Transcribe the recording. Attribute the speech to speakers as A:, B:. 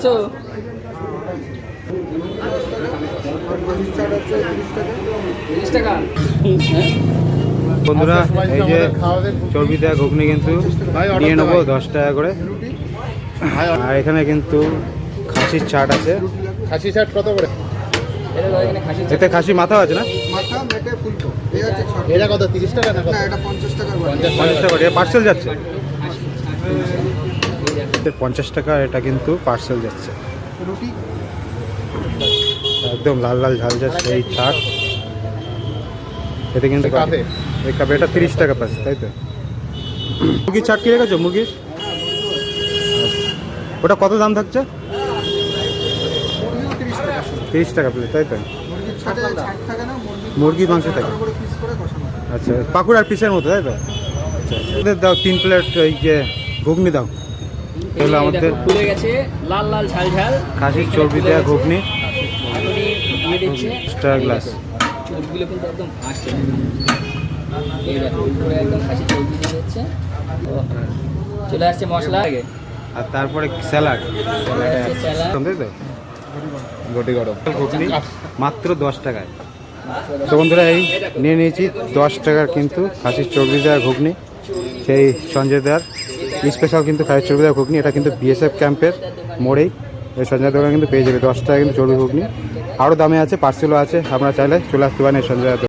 A: আছো?
B: বন্ধুরা এই যে চর্বি দেওয়া ঘুগনি কিন্তু নিয়ে নেবো 10 টাকা করে। আর এখানে কিন্তু খাসির চাট আছে।
C: খাসি চাট কত করে?
B: এতে খাসি মাথা আছে না?
C: এটা কত 30 টাকা না কত?
B: 50 টাকা। এটা পার্সেল যাচ্ছে 50 টাকা। এটা কিন্তু পার্সেল যাচ্ছে। একদম লাল লাল ঝাল যাচ্ছে এই চাট। এটা কিন্তু এই কাপে এটা 30 টাকা পাচ্ছে, তাই তো? মুরগির চাট কি রেখেছো? মুরগির ওটা কত দাম থাকছে? 30 টাকা প্লেট, তাই তো? মুরগির মাংস থাকে। আচ্ছা, পাকুড়ার পিসের মতো, তাই তো? আচ্ছা, দাও 3 প্লেট এই যে ঘুগনি দাও। তাহলে আমাদের
A: খুলে গেছে লাল লাল ঝাল ঝাল
B: খাসির চর্বি দেওয়া ঘুগনি
A: দিয়ে দিচ্ছে।
B: 10 টাকা গ্লাস।
A: চর্বিগুলো কিন্তু একদম ফাঁসছে। এই দেখো পুরো একদম খাসির চর্বি দিয়ে দিচ্ছে। চলে আসছে মশলা আগে,
B: আর তারপরে স্যালাড।
A: স্যালাড
B: তাই তো?
C: গটি গরম
B: ঘুগনি মাত্র 10 টাকায়। তো বন্ধুরা এই নিয়ে নিয়েছি 10 টাকার কিন্তু খাসির চর্বি দেওয়া ঘুগনি, সেই সঞ্জয় দেওয়ার স্পেশাল কিন্তু খাসির চর্বি দেওয়া ঘুগনি। এটা কিন্তু বিএসএফ ক্যাম্পের মোড়েই এই সঞ্জয় দোকানে কিন্তু পেয়ে যাবে 10 টাকা কিন্তু চর্বি ঘুগনি। আরও দামে আছে, পার্সেলও আছে, আপনারা চাইলে চলে আসতে পারেন এই সঞ্জয়